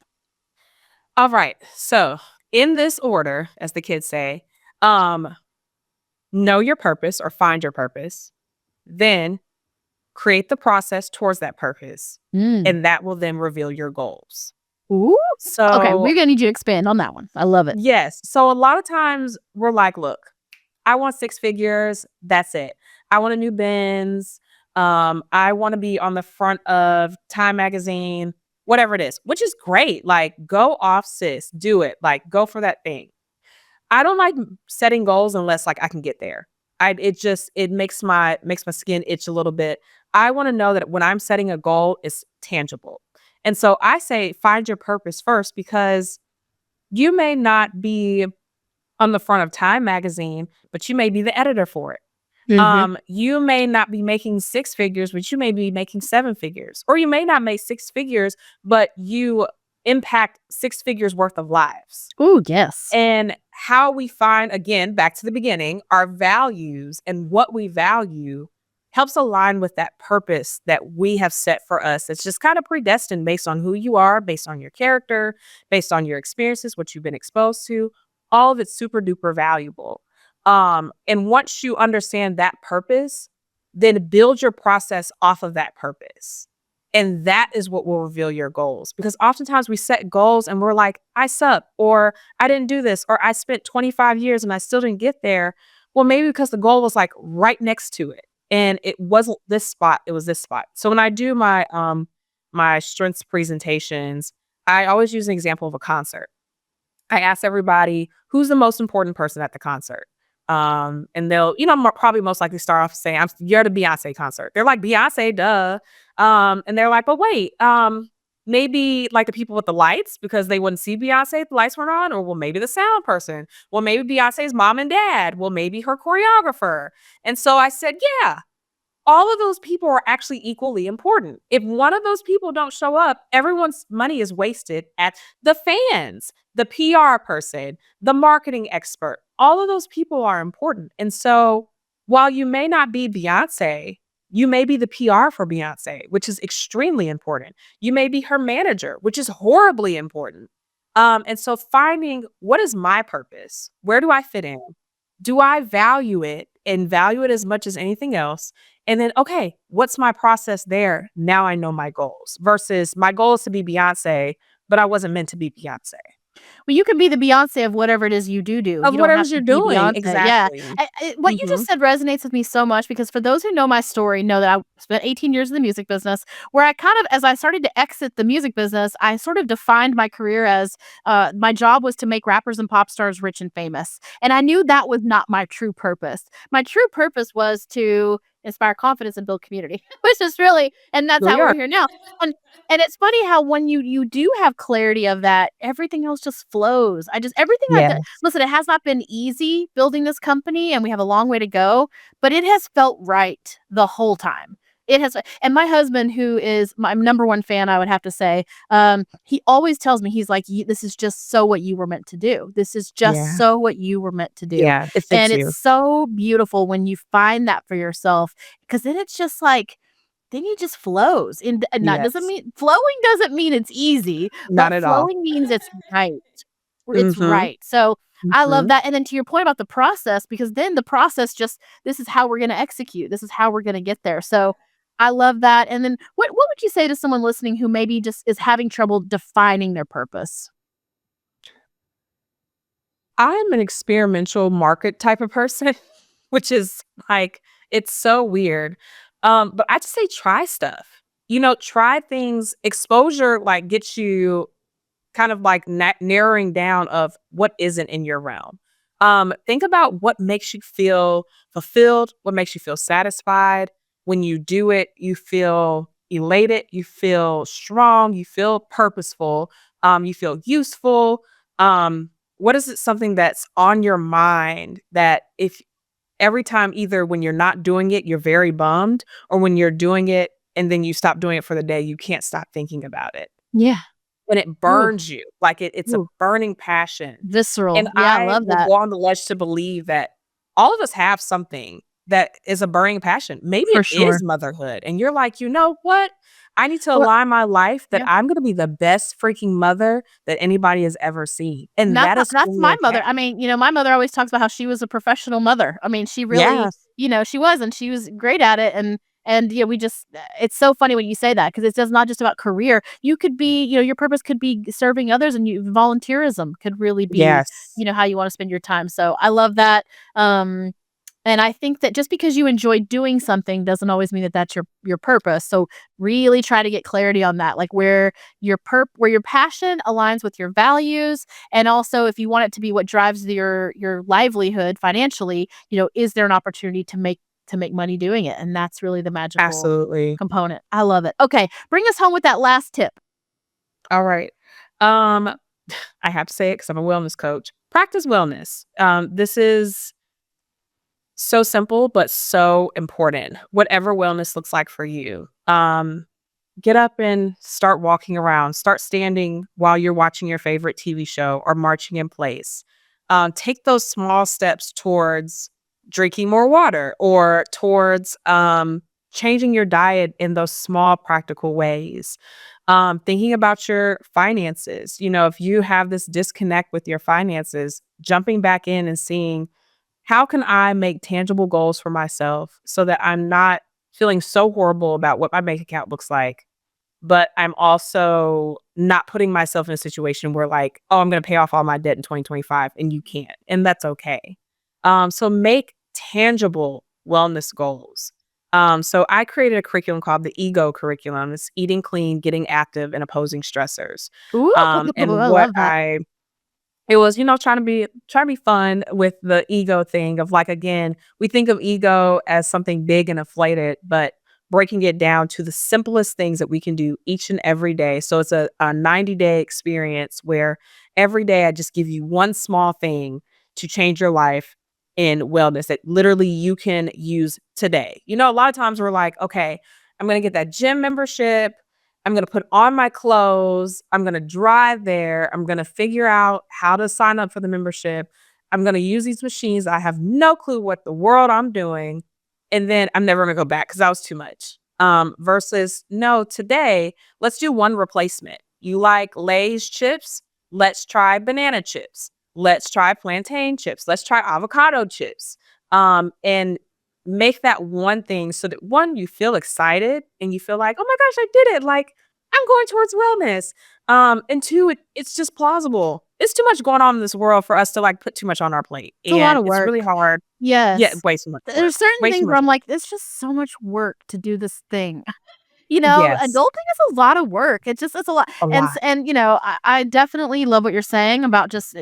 [SPEAKER 4] All right. So, in this order, as the kids say, know your purpose or find your purpose, then create the process towards that purpose, and that will then reveal your goals.
[SPEAKER 3] Ooh. Okay,
[SPEAKER 4] So,
[SPEAKER 3] we're gonna need you to expand on that one. I love it.
[SPEAKER 4] yes. So, a lot of times we're like, look, I want 6 figures. That's it. I want a new Benz. I want to be on the front of Time magazine, whatever it is, which is great. Like, go off, sis. Do it. Like, go for that thing. I don't like setting goals unless like I can get there. It makes my skin itch a little bit. I want to know that when I'm setting a goal, it's tangible. And so I say find your purpose first because you may not be on the front of Time magazine, but you may be the editor for it. You may not be making 6 figures, but you may be making 7 figures. Or you may not make 6 figures, but you impact 6 figures worth of lives.
[SPEAKER 3] Ooh, yes.
[SPEAKER 4] And how we find, again, back to the beginning, our values and what we value helps align with that purpose that we have set for us. It's just kind of predestined based on who you are, based on your character, based on your experiences, what you've been exposed to. All of it's super duper valuable. And once you understand that purpose, then build your process off of that purpose. And that is what will reveal your goals. Because oftentimes we set goals and we're like, I suck, or I didn't do this, or I spent 25 years and I still didn't get there. Well, maybe because the goal was like right next to it. And it wasn't this spot, it was this spot. So when I do my strengths presentations, I always use an example of a concert. I ask everybody who's the most important person at the concert. And they'll, probably most likely start off saying, you're at a Beyonce concert. They're like, Beyonce, duh. And they're like, but wait, maybe like the people with the lights because they wouldn't see Beyonce if the lights weren't on, or well, maybe the sound person. Well, maybe Beyonce's mom and dad. Well, maybe her choreographer. And so I said, yeah, all of those people are actually equally important. If one of those people don't show up, everyone's money is wasted at the fans, the PR person, the marketing expert. All of those people are important. And so while you may not be Beyonce, you may be the PR for Beyonce, which is extremely important. You may be her manager, which is horribly important. And so finding what is my purpose? Where do I fit in? Do I value it and value it as much as anything else? And then, okay, what's my process there? Now I know my goals versus my goal is to be Beyonce, but I wasn't meant to be Beyonce.
[SPEAKER 3] Well, you can be the Beyonce of whatever it is you do.
[SPEAKER 4] Of
[SPEAKER 3] You don't
[SPEAKER 4] whatever
[SPEAKER 3] have to
[SPEAKER 4] you're
[SPEAKER 3] be
[SPEAKER 4] doing.
[SPEAKER 3] Beyonce. Yeah.
[SPEAKER 4] Exactly.
[SPEAKER 3] What you just said resonates with me so much because for those who know my story, know that I spent 18 years in the music business, where I kind of, as I started to exit the music business, I sort of defined my career as my job was to make rappers and pop stars rich and famous. And I knew that was not my true purpose. My true purpose was to inspire confidence and build community, which is really, and that's
[SPEAKER 4] Here
[SPEAKER 3] how
[SPEAKER 4] we
[SPEAKER 3] we're
[SPEAKER 4] are.
[SPEAKER 3] here now. And it's funny how when you do have clarity of that, everything else just flows. Everything I've done.
[SPEAKER 4] Yes.
[SPEAKER 3] Listen, it has not been easy building this company, and we have a long way to go, but it has felt right the whole time. It has, and my husband, who is my number one fan, I would have to say, he always tells me, he's like, "This is just so what you were meant to do. This is just
[SPEAKER 4] Yeah.
[SPEAKER 3] so what you were meant to do."
[SPEAKER 4] Yeah, it fits
[SPEAKER 3] And
[SPEAKER 4] you.
[SPEAKER 3] it's so beautiful when you find that for yourself, because then it's just like, then it just flows. And that doesn't
[SPEAKER 4] Yes.
[SPEAKER 3] mean flowing doesn't mean it's easy,
[SPEAKER 4] Not
[SPEAKER 3] but
[SPEAKER 4] at all.
[SPEAKER 3] flowing means it's right. It's
[SPEAKER 4] Mhm.
[SPEAKER 3] right. So I love
[SPEAKER 4] Mhm.
[SPEAKER 3] that. And then to your point about the process, because then the process just, this is how we're going to execute. This is how we're going to get there. So I love that. And then what would you say to someone listening who maybe just is having trouble defining their purpose?
[SPEAKER 4] I'm an experimental market type of person, which is like, it's so weird. But I just say try stuff. Try things. Exposure like gets you kind of like narrowing down of what isn't in your realm. Think about what makes you feel fulfilled, what makes you feel satisfied. When you do it, you feel elated, you feel strong, you feel purposeful, you feel useful. What is it something that's on your mind that if every time either when you're not doing it, you're very bummed, or when you're doing it and then you stop doing it for the day, you can't stop thinking about it.
[SPEAKER 3] Yeah.
[SPEAKER 4] And it
[SPEAKER 3] Ooh,
[SPEAKER 4] burns you, like, it's a
[SPEAKER 3] ooh,
[SPEAKER 4] burning passion, and
[SPEAKER 3] visceral. Yeah, I
[SPEAKER 4] I
[SPEAKER 3] love
[SPEAKER 4] will
[SPEAKER 3] that
[SPEAKER 4] go on the ledge to believe that all of us have something that is a burning passion. Maybe
[SPEAKER 3] for
[SPEAKER 4] it is
[SPEAKER 3] sure.
[SPEAKER 4] motherhood, and you're like, "You know what? I need to
[SPEAKER 3] Well,
[SPEAKER 4] align my life that
[SPEAKER 3] yeah.
[SPEAKER 4] I'm gonna be the best freaking mother that anybody has ever seen," and that is
[SPEAKER 3] That's
[SPEAKER 4] fully
[SPEAKER 3] my mother.
[SPEAKER 4] okay.
[SPEAKER 3] I mean, my mother always talks about how she was a professional mother. I mean, she really,
[SPEAKER 4] Yes.
[SPEAKER 3] she was, and she was great at it. And yeah, we just, it's so funny when you say that, because it's just not just about career. You could be, your purpose could be serving others, and volunteerism could really be,
[SPEAKER 4] Yes.
[SPEAKER 3] how you want to spend your time. So I love that. Um, and I think that just because you enjoy doing something doesn't always mean that that's your purpose. So really try to get clarity on that, like where where your passion aligns with your values, and also if you want it to be what drives your livelihood financially, is there an opportunity to make money doing it? And that's really the magical
[SPEAKER 4] Absolutely.
[SPEAKER 3] component. I love it. Okay, bring us home with that last tip.
[SPEAKER 4] Alright. Um, I have to say it because 'cause I'm a wellness coach. Practice wellness. This is so simple, but so important. Whatever wellness looks like for you. Get up and start walking around. Start standing while you're watching your favorite TV show or marching in place. Take those small steps towards drinking more water or towards changing your diet in those small practical ways. Thinking about your finances. If you have this disconnect with your finances, jumping back in and seeing how can I make tangible goals for myself so that I'm not feeling so horrible about what my bank account looks like, but I'm also not putting myself in a situation where like, oh, I'm going to pay off all my debt in 2025 and you can't. And that's okay. So make tangible wellness goals. So I created a curriculum called the Ego Curriculum. It's eating clean, getting active, and opposing stressors.
[SPEAKER 3] Ooh,
[SPEAKER 4] And
[SPEAKER 3] I
[SPEAKER 4] what
[SPEAKER 3] love that.
[SPEAKER 4] it was, trying to be fun with the ego thing of like, again, we think of ego as something big and inflated, but breaking it down to the simplest things that we can do each and every day. So it's a 90-day experience where every day I just give you one small thing to change your life in wellness that literally you can use today. A lot of times we're like, okay, I'm going to get that gym membership. I'm going to put on my clothes. I'm going to drive there. I'm going to figure out how to sign up for the membership. I'm going to use these machines. I have no clue what the world I'm doing. And then I'm never going to go back because that was too much. Versus, no, today, let's do one replacement. You like Lay's chips? Let's try banana chips. Let's try plantain chips. Let's try avocado chips. And make that one thing so that one, you feel excited and you feel like, oh my gosh, I did it. Like I'm going towards wellness. And two, it's just plausible. It's too much going on in this world for us to like put too much on our plate.
[SPEAKER 3] It's a lot
[SPEAKER 4] And
[SPEAKER 3] of
[SPEAKER 4] it's
[SPEAKER 3] work.
[SPEAKER 4] really hard. Yeah,
[SPEAKER 3] Yes.
[SPEAKER 4] way too much work.
[SPEAKER 3] There's certain
[SPEAKER 4] Way too
[SPEAKER 3] things where
[SPEAKER 4] much
[SPEAKER 3] I'm
[SPEAKER 4] work.
[SPEAKER 3] like, it's just so much work to do this thing.
[SPEAKER 4] Yes,
[SPEAKER 3] Adulting is a lot of work. It's a lot.
[SPEAKER 4] a lot.
[SPEAKER 3] And I definitely love what you're saying about just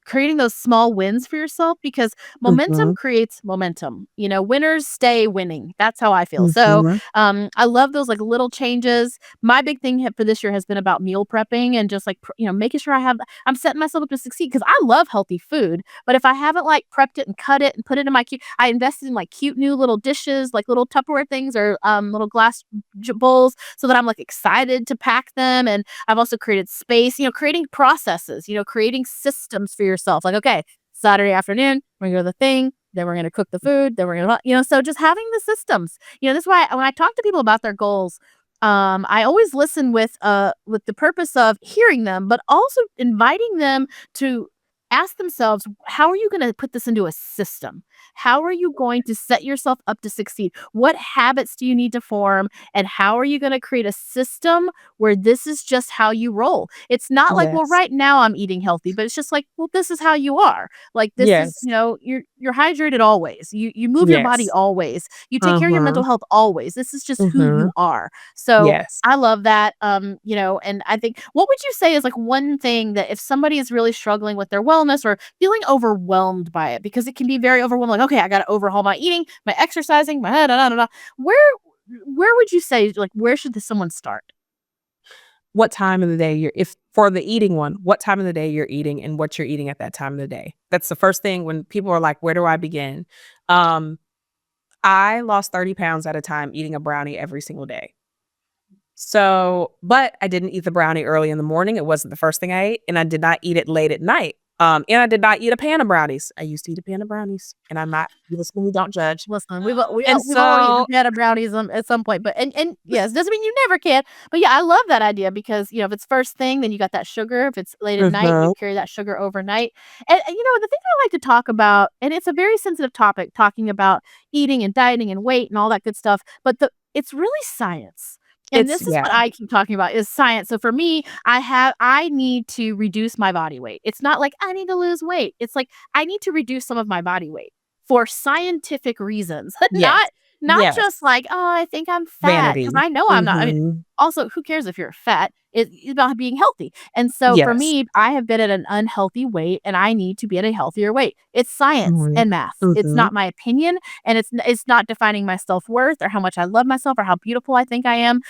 [SPEAKER 3] creating those small wins for yourself, because momentum
[SPEAKER 4] Mhm.
[SPEAKER 3] creates momentum. Winners stay winning. That's how I feel. So
[SPEAKER 4] Mhm.
[SPEAKER 3] I love those like little changes. My big thing for this year has been about meal prepping and just like making sure I'm setting myself up to succeed, because I love healthy food. But if I haven't like prepped it and cut it and put it in my cute, I invested in like cute new little dishes, like little Tupperware things, or little glass bowls, so that I'm like excited to pack them. And I've also created space, creating processes, creating systems for yourself. Like, okay, Saturday afternoon, we're gonna go to the thing, then we're gonna cook the food, then we're gonna, so just having the systems. This is why when I talk to people about their goals, I always listen with the purpose of hearing them, but also inviting them to ask themselves, how are you going to put this into a system? How are you going to set yourself up to succeed? What habits do you need to form? And how are you going to create a system where this is just how you roll? It's not like, well,
[SPEAKER 4] Yes.
[SPEAKER 3] right now I'm eating healthy, but it's just like, well, this is how you are. Like, this is,
[SPEAKER 4] Yes.
[SPEAKER 3] you're hydrated always. You move your body
[SPEAKER 4] Yes.
[SPEAKER 3] always. You take care of your mental
[SPEAKER 4] Mhm.
[SPEAKER 3] health always. This is just who you
[SPEAKER 4] Mhm.
[SPEAKER 3] are. So
[SPEAKER 4] Yes.
[SPEAKER 3] I love that. And I think, what would you say is like one thing that if somebody is really struggling with their wellness or feeling overwhelmed by it, because it can be very overwhelming, like, okay, I got to overhaul my eating, my exercising, my da, da, da, da. Where would you say, like, where should someone start?
[SPEAKER 4] What time of the day if for the eating one, what time of the day you're eating and what you're eating at that time of the day. That's the first thing when people are like, "Where do I begin?" Um, I lost 30 pounds at a time eating a brownie every single day. So, but I didn't eat the brownie early in the morning. It wasn't the first thing I ate, and I did not eat it late at night. And I did not eat a pan of brownies. I used to eat a pan of brownies, and I'm not. You listen to me, don't judge.
[SPEAKER 3] Listen,
[SPEAKER 4] And
[SPEAKER 3] we've all eaten a
[SPEAKER 4] so,
[SPEAKER 3] pan of brownies at some point, but and yes, doesn't mean you never can. But yeah, I love that idea, because if it's first thing, then you got that sugar. If it's late at night, you
[SPEAKER 4] mhm,
[SPEAKER 3] carry that sugar overnight. And the thing I like to talk about, and it's a very sensitive topic, talking about eating and dieting and weight and all that good stuff. But it's really science. And
[SPEAKER 4] it's
[SPEAKER 3] this is
[SPEAKER 4] yeah,
[SPEAKER 3] what I keep talking about, is science. So for me, I need to reduce my body weight. It's not like I need to lose weight. It's like I need to reduce some of my body weight for scientific reasons,
[SPEAKER 4] yes,
[SPEAKER 3] not
[SPEAKER 4] yes,
[SPEAKER 3] just like, "Oh, I think I'm fat,"
[SPEAKER 4] vanity.
[SPEAKER 3] because I know I'm not. I mean,
[SPEAKER 4] Mhm,
[SPEAKER 3] also, who cares if you're fat? It's about being healthy. And so for
[SPEAKER 4] yes.
[SPEAKER 3] me, I have been at an unhealthy weight, and I need to be at a healthier weight. It's science
[SPEAKER 4] Mhm,
[SPEAKER 3] and math. It's
[SPEAKER 4] mhm.
[SPEAKER 3] not my opinion, and it's not defining my self-worth or how much I love myself or how beautiful I think I am.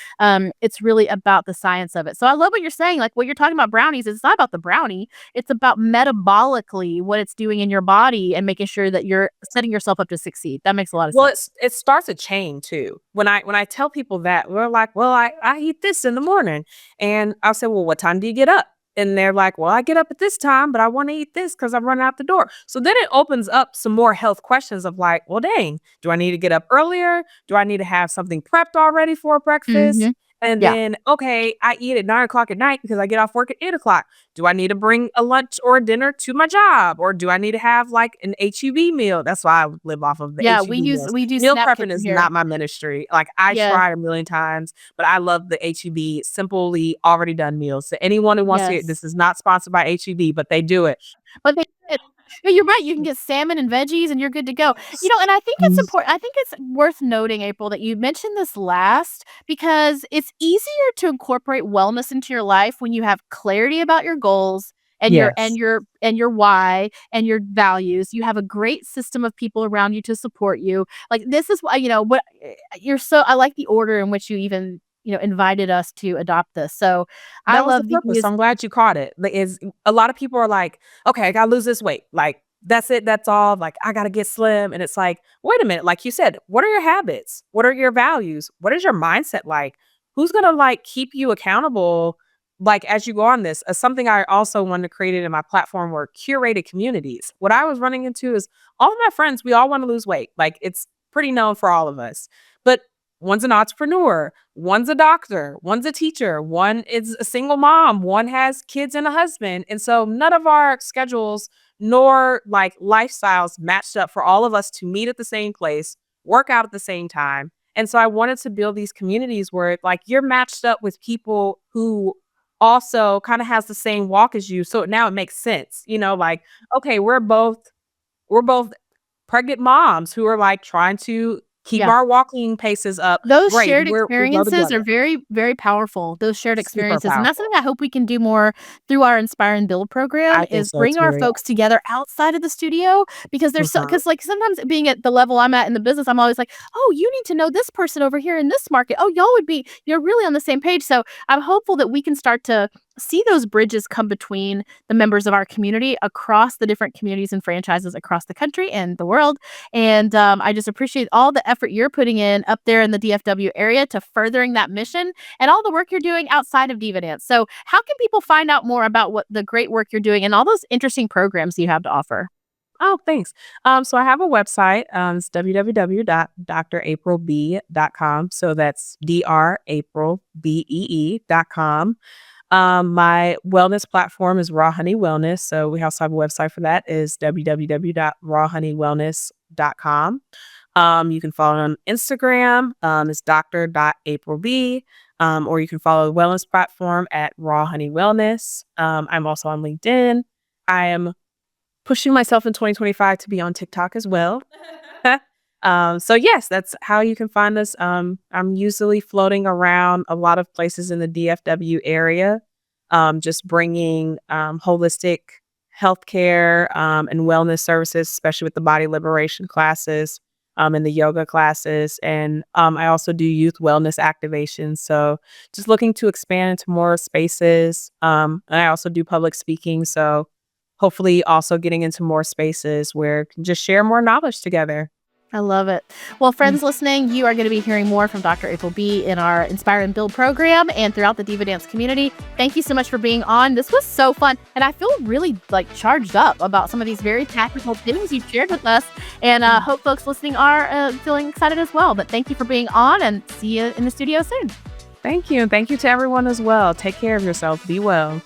[SPEAKER 3] It's really about the science of it. So I love what you're saying. Like, what you're talking about brownies, it's not about the brownie. It's about metabolically what it's doing in your body and making sure that you're setting yourself up to succeed. That makes a lot of
[SPEAKER 4] Well,
[SPEAKER 3] sense.
[SPEAKER 4] it starts a chain too. When I tell people that, we're like, "Well, I eat this in the morning." And I'll say, "Well, what time do you get up?" And they're like, "Well, I get up at this time, but I wanna eat this because 'cause I'm running out the door." So then it opens up some more health questions of like, "Well, dang, do I need to get up earlier? Do I need to have something prepped already for breakfast?"
[SPEAKER 3] Mhm.
[SPEAKER 4] And
[SPEAKER 3] Yeah.
[SPEAKER 4] then, "Okay, I eat at 9 o'clock at night because I get off work at 8 o'clock. Do I need to bring a lunch or a dinner to my job? Or do I need to have, like, an HEB meal?" That's why I live off of the
[SPEAKER 3] Yeah,
[SPEAKER 4] HEB meals.
[SPEAKER 3] we do
[SPEAKER 4] Meal
[SPEAKER 3] Snap
[SPEAKER 4] prepping
[SPEAKER 3] Kitchen
[SPEAKER 4] is
[SPEAKER 3] here.
[SPEAKER 4] not my ministry. Like, I
[SPEAKER 3] Yes,
[SPEAKER 4] try a million times, but I love the HEB simply already done meals. So anyone who wants to get
[SPEAKER 3] yes.
[SPEAKER 4] this is not sponsored by HEB, but they do it.
[SPEAKER 3] But no, you're right, you can get salmon and veggies and you're good to go. And I think it's
[SPEAKER 4] Mm,
[SPEAKER 3] important. I think it's worth noting, April, that you mentioned this last, because it's easier to incorporate wellness into your life when you have clarity about your goals and
[SPEAKER 4] yes.
[SPEAKER 3] your why and your values. You have a great system of people around you to support you. Like, this is why, you're so I like the order in which you even, invited us to adopt this. So I
[SPEAKER 4] That was the
[SPEAKER 3] love
[SPEAKER 4] purpose.
[SPEAKER 3] these.
[SPEAKER 4] I'm glad you caught it. Like, is a lot of people are like, "Okay, I gotta lose this weight." Like, that's it, that's all. Like, "I gotta get slim." And it's like, wait a minute, like you said, what are your habits? What are your values? What is your mindset like? Who's gonna like keep you accountable like as you go on this? Something I also wanted to create it in my platform were curated communities. What I was running into is all of my friends, we all want to lose weight. Like it's pretty known for all of us. But one's an entrepreneur, one's a doctor, one's a teacher, one is a single mom, one has kids and a husband. And so none of our schedules nor like lifestyles matched up for all of us to meet at the same place, work out at the same time. And so I wanted to build these communities where like you're matched up with people who also kind of has the same walk as you. So now it makes sense. Like, okay, we're both pregnant moms who are like trying to keep our walking paces up.
[SPEAKER 3] Those
[SPEAKER 4] Great.
[SPEAKER 3] shared
[SPEAKER 4] We love
[SPEAKER 3] experiences
[SPEAKER 4] together.
[SPEAKER 3] are very, very powerful. Those shared
[SPEAKER 4] Super
[SPEAKER 3] experiences. And that's
[SPEAKER 4] powerful.
[SPEAKER 3] something I hope we can do more through our Inspire and Build program
[SPEAKER 4] I think
[SPEAKER 3] is
[SPEAKER 4] so
[SPEAKER 3] bring our
[SPEAKER 4] too.
[SPEAKER 3] folks together outside of the studio because there's
[SPEAKER 4] Mhm.
[SPEAKER 3] because like sometimes being at the level I'm at in the business, I'm always like, oh, you need to know this person over here in this market. Oh, y'all would be, you're really on the same page. So I'm hopeful that we can start to see those bridges come between the members of our community across the different communities and franchises across the country and the world. And I just appreciate all the effort you're putting in up there in the DFW area to furthering that mission and all the work you're doing outside of DivaDance. So how can people find out more about what the great work you're doing and all those interesting programs you have to offer?
[SPEAKER 4] Oh, thanks. So I have a website. It's www.draprilbee.com. So that's draprilbee.com. My wellness platform is Raw Honey Wellness. So we also have a website for that is www.rawhoneywellness.com. You can follow on Instagram. It's dr.aprilb. Or you can follow the wellness platform at Raw Honey Wellness. I'm also on LinkedIn. I am pushing myself in 2025 to be on TikTok as well. So yes, that's how you can find us. I'm usually floating around a lot of places in the DFW area, just bringing holistic healthcare and wellness services, especially with the body liberation classes and the yoga classes. And I also do youth wellness activations. So just looking to expand into more spaces. And I also do public speaking. So hopefully also getting into more spaces where we can just share more knowledge together.
[SPEAKER 3] I love it. Well, friends listening, you are going to be hearing more from Dr. April B in our Inspire and Build program and throughout the DivaDance community. Thank you so much for being on. This was so fun. And I feel really charged up about some of these very tactical things you shared with us. And hope folks listening are feeling excited as well. But thank you for being on and see you in the studio soon.
[SPEAKER 4] Thank you. And thank you to everyone as well. Take care of yourself. Be well.